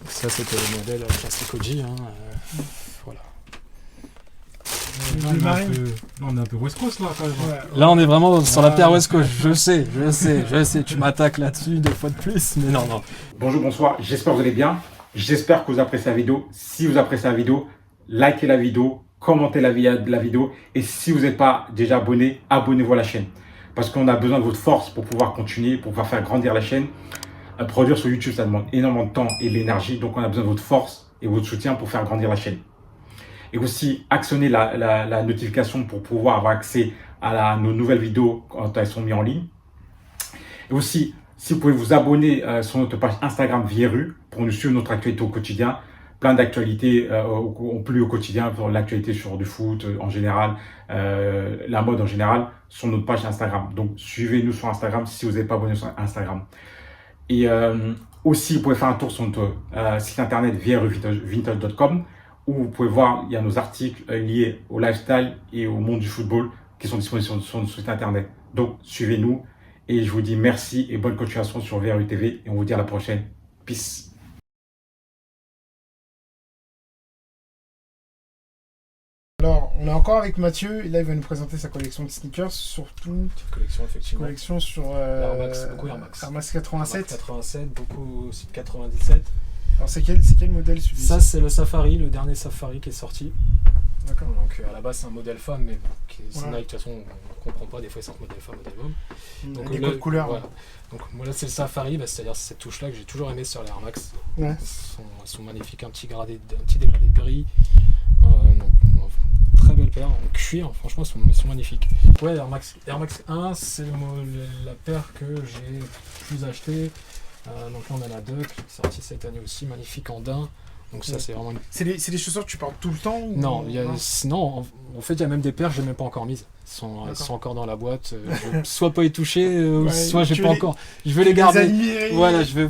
Ça, c'était le modèle classique OG. Hein, voilà. Là, on est un peu West Coast là quand même. Ouais. Là, on est vraiment sur la paire West Coast. Je sais. Tu m'attaques là-dessus deux fois de plus, mais non. Bonjour, bonsoir, j'espère que vous allez bien. J'espère que vous appréciez la vidéo. Si vous appréciez la vidéo, likez la vidéo, commentez la vidéo. Et si vous n'êtes pas déjà abonné, abonnez-vous à la chaîne. Parce qu'on a besoin de votre force pour pouvoir continuer, pour pouvoir faire grandir la chaîne. Produire sur YouTube, ça demande énormément de temps et de l'énergie. Donc, on a besoin de votre force et votre soutien pour faire grandir la chaîne. Et aussi, actionnez la notification pour pouvoir avoir accès à nos nouvelles vidéos quand elles sont mises en ligne. Et aussi, si vous pouvez vous abonner sur notre page Instagram Vieru pour nous suivre notre actualité au quotidien. Plein d'actualités plus au quotidien, pour l'actualité sur du foot en général, la mode en général, sur notre page Instagram. Donc, suivez-nous sur Instagram si vous n'êtes pas abonné sur Instagram. Et aussi, vous pouvez faire un tour sur notre site internet vieruvintage.com où vous pouvez voir, il y a nos articles liés au lifestyle et au monde du football qui sont disponibles sur notre site internet. Donc, suivez-nous et je vous dis merci et bonne continuation sur Vieru TV et on vous dit à la prochaine. Peace. Alors, on est encore avec Mathieu, et là il va nous présenter sa collection de sneakers, surtout Collection, effectivement. collection sur Air Max, beaucoup Air Max. Air Max 87. 87, beaucoup aussi de 97. Alors c'est quel modèle celui-ci? Ça, c'est le Safari, le dernier Safari qui est sorti. D'accord. Donc, à la base, c'est un modèle femme, mais c'est Ouais. Nike, de toute façon, on comprend pas, des fois, ils sortent modèle femme, modèle homme. Donc, des codes couleurs. Voilà. Donc, moi, là, c'est le Safari, c'est-à-dire cette touche-là que j'ai toujours aimé sur les Air Max. Ouais. Elles sont magnifiques, un petit dégradé de gris. Très belle paire, en cuir, franchement, elles sont magnifiques. Ouais, Air Max 1, c'est la paire que j'ai plus achetée. Donc là, on a la Duck, qui est sortie cette année aussi, magnifique en daim. Donc ça, Ouais. c'est vraiment une... C'est des chaussures que tu portes tout le temps ou... Non, sinon, en fait, il y a même des paires que je n'ai même pas encore mises. Elles sont encore dans la boîte. Je vais soit pas y toucher, Ouais, soit j'ai pas les- encore. Je vais les garder. admirer. Voilà, je vais.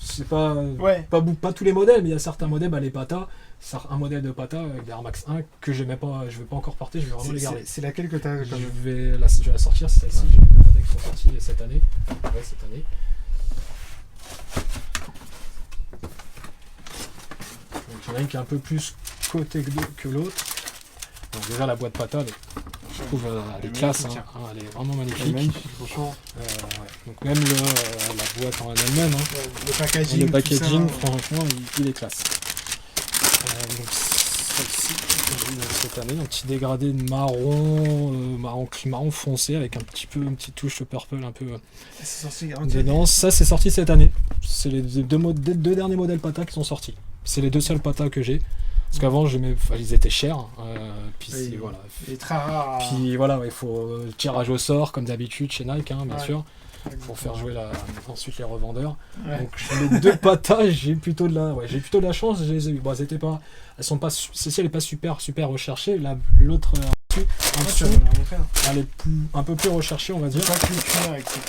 C'est pas, Ouais. pas tous les modèles, mais il y a certains modèles, les Pata. Un modèle de Pata avec des Air Max 1 que je vais pas encore porter, je vais vraiment les garder. C'est laquelle que tu as Je vais la sortir, c'est celle-ci. J'ai deux modèles qui sont sortis cette année. Ouais, cette année. Donc il y en a une qui est un peu plus cotée que l'autre. Donc déjà la boîte Pata, je trouve elle est classe, hein. Elle est vraiment magnifique. Franchement. Ouais. Donc même la boîte en elle-même, hein. Le packaging. Le tout packaging, ça, franchement, il est classe. Donc celle-ci, cette année, un petit dégradé de marron foncé avec une petite touche purple un peu C'est sorti dedans. Ça, c'est sorti cette année. C'est les deux derniers modèles Pata qui sont sortis. C'est les deux seuls Pata que j'ai. Parce qu'avant, ils étaient chers. Puis Oui. voilà. Il est très rare. Puis voilà, il faut tirage au sort comme d'habitude chez Nike, hein, bien Ouais. sûr, pour faire jouer ensuite les revendeurs. Ouais. Donc les deux Patas, j'ai plutôt de la chance. Je les ai eu. Bon, elles sont pas, celle-ci elle est pas super recherchée. L'autre en Ouais, dessous, tu vas me la montrer, hein. elle est un peu plus recherchée, on va dire. Pas que le cuir, etc.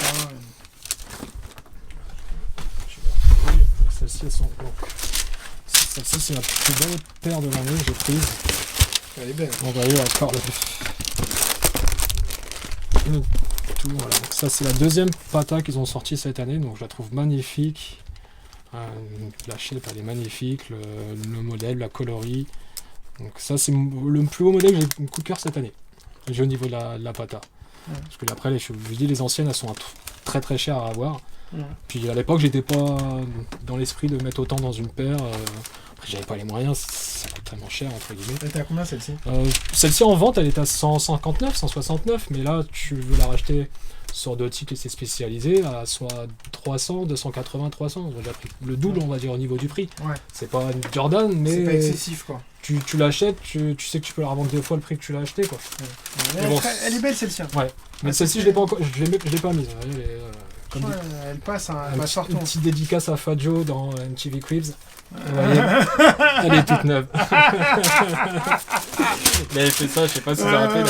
Celles-ci elles sont. Celle-ci c'est la plus belle paire de l'année que j'ai prise. Elle est belle. On va aller encore le tout, voilà. Donc ça c'est la deuxième Pata qu'ils ont sorti cette année, donc je la trouve magnifique. La shape elle est magnifique, le modèle, la coloris. Donc ça c'est le plus beau modèle que j'ai coup de cœur cette année. J'ai au niveau de la Pata. Ouais. Parce que après je vous dis les anciennes elles sont très très chères à avoir. Ouais. Puis à l'époque j'étais pas dans l'esprit de mettre autant dans une paire. Après j'avais pas les moyens, ça coûte tellement cher entre guillemets. Elle était à combien celle-ci? Celle-ci en vente elle est à 159, 169, mais là tu veux la racheter sur Dotti qui s'est spécialisé à soit 300, 280, 300. J'ai déjà pris le double on va dire au niveau du prix. Ouais. C'est pas une Jordan C'est pas mais excessif quoi. tu l'achètes, tu sais que tu peux la revendre 2 fois le prix que tu l'as acheté quoi. Elle, bon, elle est belle celle-ci. Hein. Ouais. Mais celle-ci je l'ai pas encore, je l'ai pas mise. Elle est, comme Ouais, dit, elle passe, hein, un elle passe petit- partout. une petite dédicace à Fadjo dans MTV Cribs. Vous voyez, elle est toute neuve. Il avait fait ça, je sais pas si vous vous rappelez,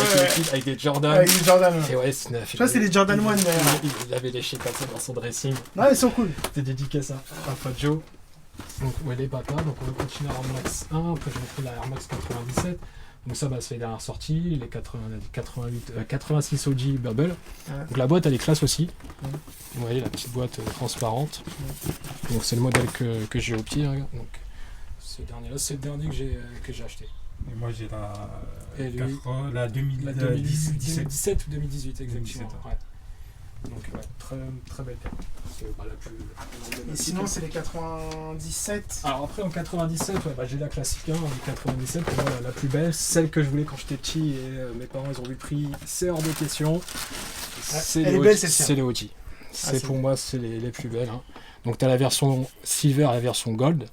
avec des Jordan. Avec les Jordan. Et ouais, c'est neuf. Ça, c'est les Jordan 1 derrière. Il avait léché comme ça dans son dressing. Non, ils sont cool. C'était dédicace à Fadjo. Donc, ouais, les Pata. Donc, on va continuer à Air Max 1. Après, je vais pris la Air Max 97. Donc ça, c'est les dernières sorties, les 86 OG Bubble. Ouais. Donc la boîte, elle est classe aussi. Ouais. Vous voyez, la petite boîte transparente. Donc c'est le modèle que j'ai au pied. Hein. Donc ce dernier-là, c'est le dernier que j'ai acheté. Et moi j'ai Et lui, la La 2017. 2017 ou 2018, exactement. 2017, Ouais. Donc ouais, très belle paire. C'est la plus Et emblématique. sinon, c'est les 97. Alors après en 97, j'ai la classique 1 en 97, pour moi la plus belle, celle que je voulais quand j'étais petit et mes parents ils ont vu le prix, c'est hors de question. C'est elle les est belle, OG, celle-ci. c'est les OG. C'est c'est pour bon. moi c'est les plus belles. Hein. Donc tu as la version silver et la version gold.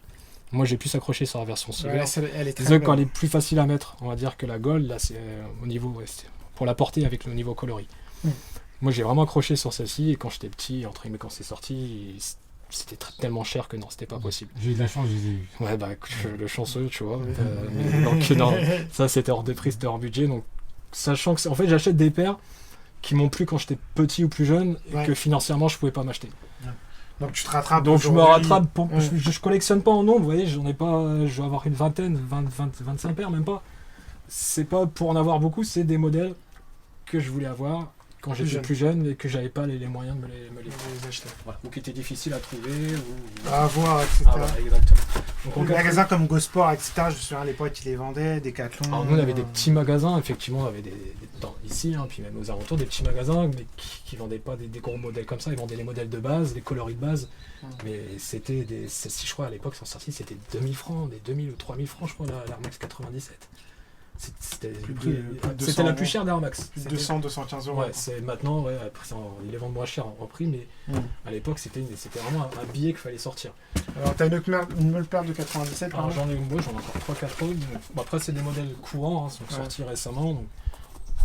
Moi j'ai pu s'accrocher sur la version silver. Ouais, elle est très Disons belle. qu'elle est plus facile à mettre, on va dire que la gold, là c'est au niveau, c'est pour la porter avec le niveau coloris. Moi j'ai vraiment accroché sur celle-ci et quand j'étais petit, entre guillemets quand c'est sorti, c'était tellement cher que non, c'était pas possible. J'ai eu de la chance, je les ai eu. Ouais, le chanceux, tu vois. Donc, non, ça c'était hors de prix, c'était hors budget. Donc, sachant que, en fait, j'achète des paires qui m'ont plu quand j'étais petit ou plus jeune et Ouais. que financièrement je pouvais pas m'acheter. Donc tu te rattrapes. Donc, je me aujourd'hui. rattrape. Ouais. Je collectionne pas en nombre, vous voyez, j'en ai pas. Je vais avoir une vingtaine, 25 paires, même pas. C'est pas pour en avoir beaucoup, c'est des modèles que je voulais avoir quand Plus j'étais jeune. plus jeune et que j'avais pas les moyens de me les Les acheter. voilà. Ou qui étaient difficiles à trouver. À avoir, etc. Ah, voilà, exactement. Donc, en Les magasins comme GoSport, etc. Je me souviens à l'époque, ils les vendaient, Decathlon. Alors nous on avait des petits magasins, effectivement, on avait ici, hein, puis même aux alentours, des petits magasins, mais qui vendaient pas des gros modèles comme ça, ils vendaient les modèles de base, les coloris de base, mais c'était si je crois à l'époque, sont sortis, c'était 2000 francs, des 2000 ou 3000 francs, je crois, l'Air Max 97. C'était Plus le de- prix- plus de 200 c'était la plus euros. chère d'Air Max. Plus de C'était- 200, 215 euros. Ouais, c'est maintenant, ouais, après ils les vendent moins cher en prix, mais à l'époque c'était vraiment un billet qu'il fallait sortir. Alors, t'as une autre paire de 97, Alors pardon. j'en ai encore 3-4 autres. Bon, après c'est des modèles courants, hein, sont Ouais. sortis récemment. Donc,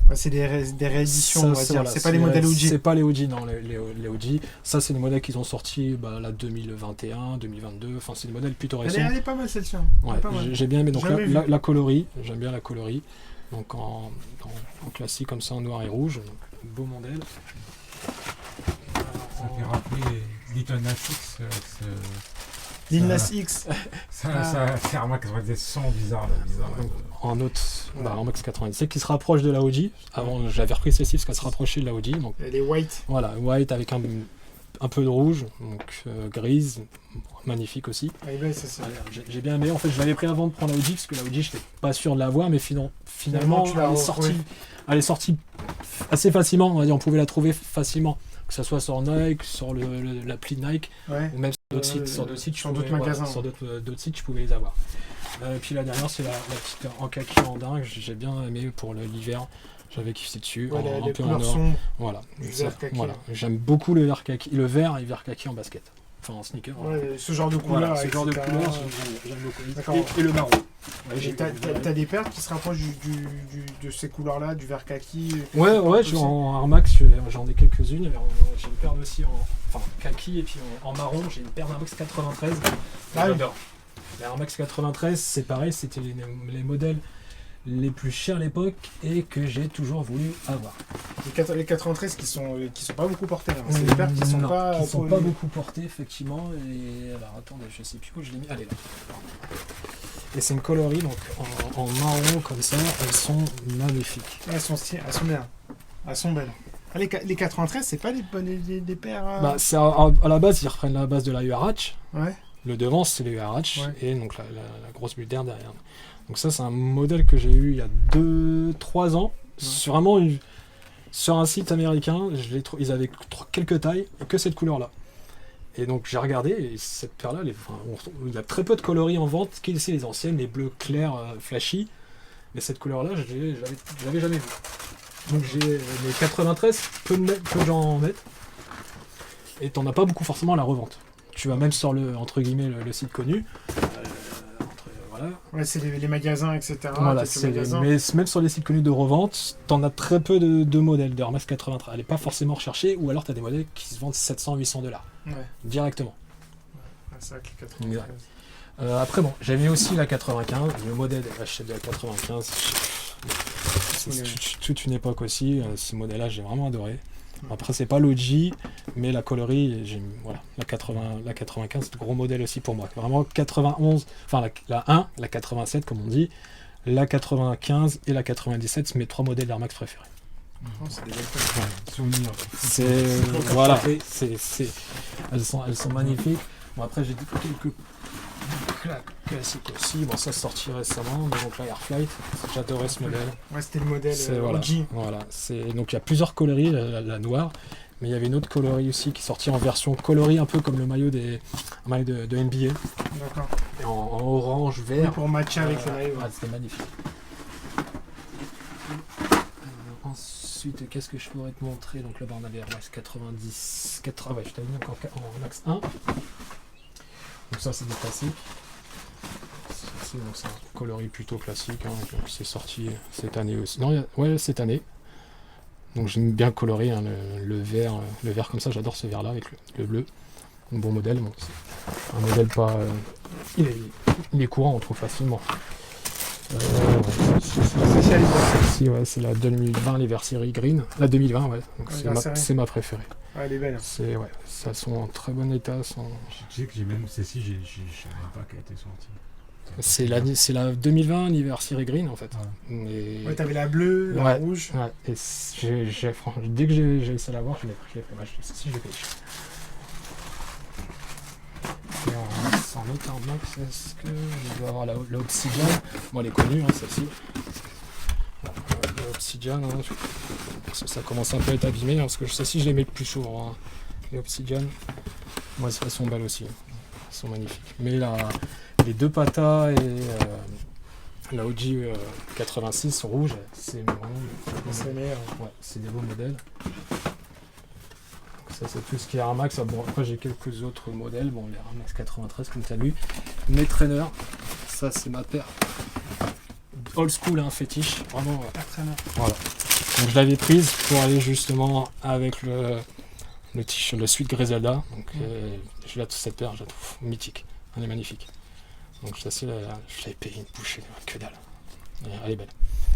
Ouais, c'est des rééditions, on va dire. voilà, C'est pas les modèles OG. C'est pas les OG, non, les OG. Ça, c'est les modèles qu'ils ont sortis la 2021, 2022. Enfin, c'est des modèles plutôt récents. Elle est pas mal celle-ci. Hein. Elle Ouais, est pas mal. j'ai bien aimé. Donc, Jamais vu. la coloris, j'aime bien la coloris. Donc, en classique, comme ça, en noir et rouge. Donc, beau modèle. Ça fait rappeler Little Nas X. Lil Nas X. C'est un mec qui se des sons bizarres. Donc, en autre, Ouais. en Max 97, qui se rapproche de la OG. Avant, j'avais repris celle-ci parce qu'elle se rapprochait de la OG. Donc, Elle est white. voilà, white avec un peu de rouge, donc grise, magnifique aussi. Elle est belle, celle-ci. J'ai bien aimé. En fait, je l'avais pris avant de prendre la OG parce que la OG, je n'étais pas sûr de l'avoir, mais finalement, tu l'as retrouvé. elle est sortie assez facilement. On va dire, on pouvait la trouver facilement, que ce soit sur Nike, sur l'appli Nike, Ouais. ou même sur d'autres sites. sur d'autres magasins. Sur d'autres sites, je pouvais les avoir. Puis la dernière, c'est la petite en kaki en dingue. J'ai bien aimé pour l'hiver. J'avais kiffé dessus. Ouais, un les peu en couleurs or. sombres. Voilà. Du Ça, vert kaki. voilà. J'aime beaucoup le vert kaki, le vert et vert kaki en basket. Enfin, en sneaker. Ouais, ce genre de Voilà, couleurs. ce genre de etc. couleurs, j'aime beaucoup. D'accord. Et le marron. Ouais, Et t'as des paires qui se rapprochent de ces couleurs-là, du vert kaki. Ouais, aussi. en Air Max, j'en ai quelques-unes. J'ai une paire aussi en kaki et puis en marron. J'ai une paire d'Air Max 93. Ah oui. J'adore. L'Air Max 93, c'est pareil, c'était les modèles les plus chers à l'époque et que j'ai toujours voulu avoir. Les 93 qui sont pas beaucoup portés. Hein. C'est des paires qui sont Non, pas. qui sont pas beaucoup portées, effectivement. Et alors, attendez, je sais plus où je l'ai mis. Allez, là. Et c'est une coloris, donc en marron comme ça, elles sont magnifiques. Elles sont bien. Elles sont belles. Ah, les 93, c'est pas des paires. Bah, c'est à la base, ils reprennent la base de la URH. Ouais. Le devant, c'est le URH. Ouais. Et donc la grosse bulle d'air derrière. Donc ça, c'est un modèle que j'ai eu il y a 2-3 ans. Ouais. Sur un site américain. Ils avaient quelques tailles et que cette couleur-là. Et donc j'ai regardé, et cette paire-là, il y a très peu de coloris en vente, qui c'est les anciennes, les bleus clairs flashy. Mais cette couleur-là, je l'avais jamais vue. Donc j'ai les 93, peu de gens en mettent. Et t'en as pas beaucoup forcément à la revente. Tu vas même sur entre guillemets, le site connu. Voilà. Ouais, c'est les magasins, etc. Voilà, quelques magasins. mais même sur les sites connus de revente, t'en as très peu de modèles de Air Max 93. Elle n'est pas forcément recherchée, ou alors t'as des modèles qui se vendent 700-800 $. Ouais. directement. Ah, c'est vrai que les 93. Exact. Après, bon, j'avais aussi la 95, le modèle de la 95. C'est toute une époque aussi. Ce modèle-là, j'ai vraiment adoré. Après, c'est pas l'OG, mais la coloris, voilà, la 95, c'est un gros modèle aussi pour moi. Vraiment 91, enfin la 1, la 87, comme on dit. la 95 et la 97, c'est mes 3 modèles Air Max préférés. Oh, c'est des belles choses. Souvenir. C'est voilà, elles sont magnifiques. Bon, après j'ai dit quelques classiques aussi. Bon, ça sorti récemment, mais donc la Airflight, j'adorais ce modèle. Ouais, c'était le modèle Voilà, OG. voilà. Donc il y a plusieurs coloris, la noire, mais il y avait une autre coloris aussi qui est sortie en version coloris, un peu comme le maillot un maillot de NBA, D'accord. et en orange, Oui, vert. pour matcher avec le maillot. Ah, c'était magnifique. Ensuite, qu'est-ce que je pourrais te montrer? Donc là, on avait Air Max 90, 80, ouais, je t'avais mis encore en Max 1. Donc ça, c'est des classiques. C'est un coloris plutôt classique, hein, donc c'est sorti cette année aussi. Non, ouais, cette année. Donc j'aime bien colorer hein, le vert comme ça, j'adore ce vert là avec le bleu. Un bon modèle, bon, c'est un modèle pas. Il est courant, on trouve facilement. Celle-ci, ouais, c'est la 2020 anniversary green. La 2020, ouais. Donc c'est ma préférée. Ouais, elle est belle. Ouais, ça sont en très bon état. Je sais que j'ai même celle-ci, je savais pas qu'elle était sortie. C'est la 2020 anniversary green en fait. Ouais. Ouais, t'avais la bleue, la rouge. Ouais, et dès que j'ai réussi à l'avoir, je l'ai pris. Si je l'ai payé. En autre Air Max, est-ce que je dois avoir la Obsidian? Bon, elle est connue, hein, celle-ci. La Obsidian, hein, ça commence un peu à être abîmé, hein, parce que celle-ci, je les mets le plus souvent. Hein. Les Obsidian, moi, elles sont belles aussi. Elles sont magnifiques. Mais les deux Pata et la OG 86 rouge, c'est meilleur. Ouais, c'est des beaux modèles. Ça, c'est tout ce qui est Air Max. Bon, après, j'ai quelques autres modèles. Bon, les Air Max 93, comme tu as vu. Mes traîneurs, ça, c'est ma paire. Old school, hein, fétiche. Vraiment. Voilà. Donc, je l'avais prise pour aller justement avec le t-shirt, le Suite Griselda. Donc, cette paire, je la trouve mythique. Elle est magnifique. Donc, ça, je l'avais payé une bouchée, que dalle. Elle est belle.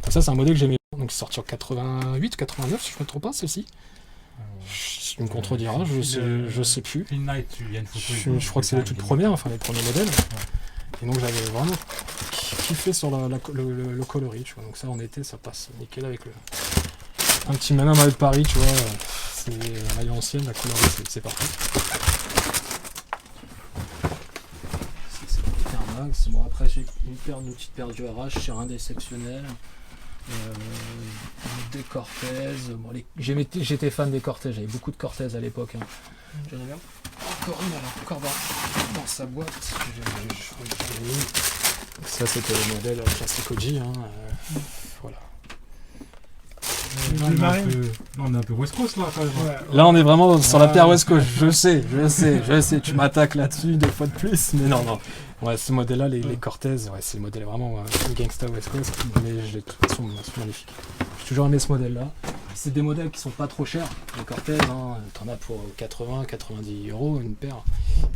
Donc, ça, c'est un modèle que j'aimais. Donc, c'est sorti en 88, 89, si je ne me trompe pas, celle-ci. Tu me contrediras, je sais plus. Je crois que c'est les toutes premières, enfin les premiers modèles. Et donc j'avais vraiment kiffé sur le coloris, tu vois. Donc ça en été, ça passe nickel avec un petit même maillot de Paris, tu vois. C'est un maillot ancienne, la coloris, c'est parfait. C'est Air Max. Bon après j'ai une petite paire du RH, c'est un exceptionnel. Des Cortez, bon, j'étais fan des Cortez, j'avais beaucoup de Cortez à l'époque. Hein. J'en ai même encore dans sa boîte. Ça c'était le modèle classique OG. Hein. Voilà. On est un peu West Coast là quand même. Ouais. Là on est vraiment sur la paire West Coast, je sais, tu m'attaques là-dessus deux fois de plus, mais non. Ouais, ce modèle-là, les Cortez, ouais, c'est le modèle vraiment gangsta West Coast, mais ils sont magnifiques. J'ai toujours aimé ce modèle-là. C'est des modèles qui sont pas trop chers, les Cortez, hein, t'en as pour 80-90 € une paire.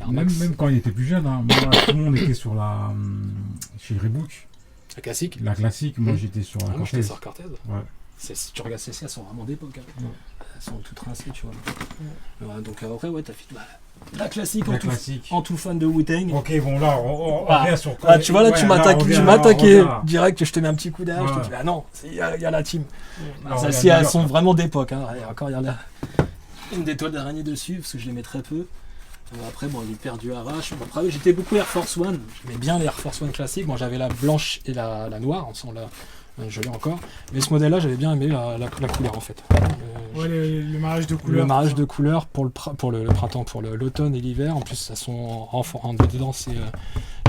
Même quand il était plus jeune, hein, moi, tout le monde était sur chez Reebok. La classique. La classique, moi j'étais sur la Cortez. Moi j'étais sur Cortez. Ouais. Si tu regardes celles-ci, elles sont vraiment d'époque. Hein. Ouais. Elles sont toutes rincées, tu vois. Donc après, ouais, t'as fait la classique, en tout fan de Wu-Tang. Ok, bon là, on revient sur quoi. Ah, tu vois, là, tu m'attaquais direct, je te mets un petit coup derrière, je te dis, ah non, il y a la team. Celles-ci, elles sont vraiment d'époque. Hein. Encore, il y en a une des toiles d'araignée dessus, parce que je les mets très peu. Après, bon, les paires du RH. Après, j'étais beaucoup Air Force One. J'aimais bien les Air Force One classiques. Bon, j'avais la blanche et la noire, ensemble là. Je l'ai encore. Mais ce modèle-là, j'avais bien aimé la couleur en fait. Ouais, le mariage de couleurs. Le mariage de couleurs pour le printemps, pour l'automne et l'hiver. En plus, elles sont en dedans, c'est.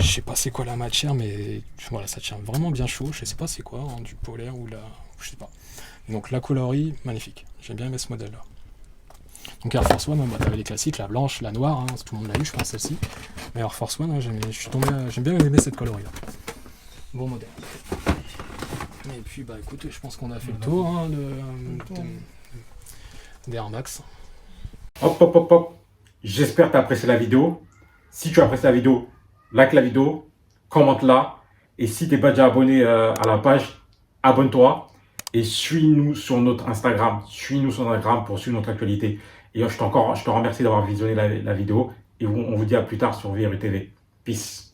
Je sais pas c'est quoi la matière, mais voilà, ça tient vraiment bien chaud. Je sais pas c'est quoi, hein, du polaire ou je sais pas. Et donc la coloris, magnifique. J'ai bien aimé ce modèle-là. Donc Air Force One, bah, t'avais les classiques, la blanche, la noire, hein, tout le monde l'a eu, je pense celle-ci. Mais Air Force One, j'aime bien aimé cette coloris-là. Bon modèle. Et puis bah écoute, je pense qu'on a fait le tour hein, des Air Max. Hop. J'espère que tu as apprécié la vidéo. Si tu as apprécié la vidéo, like la vidéo, commente-la. Et si tu n'es pas déjà abonné à la page, abonne-toi. Et suis-nous sur notre Instagram. Suis-nous sur Instagram pour suivre notre actualité. Et je te remercie d'avoir visionné la vidéo. Et on vous dit à plus tard sur VRU TV. Peace.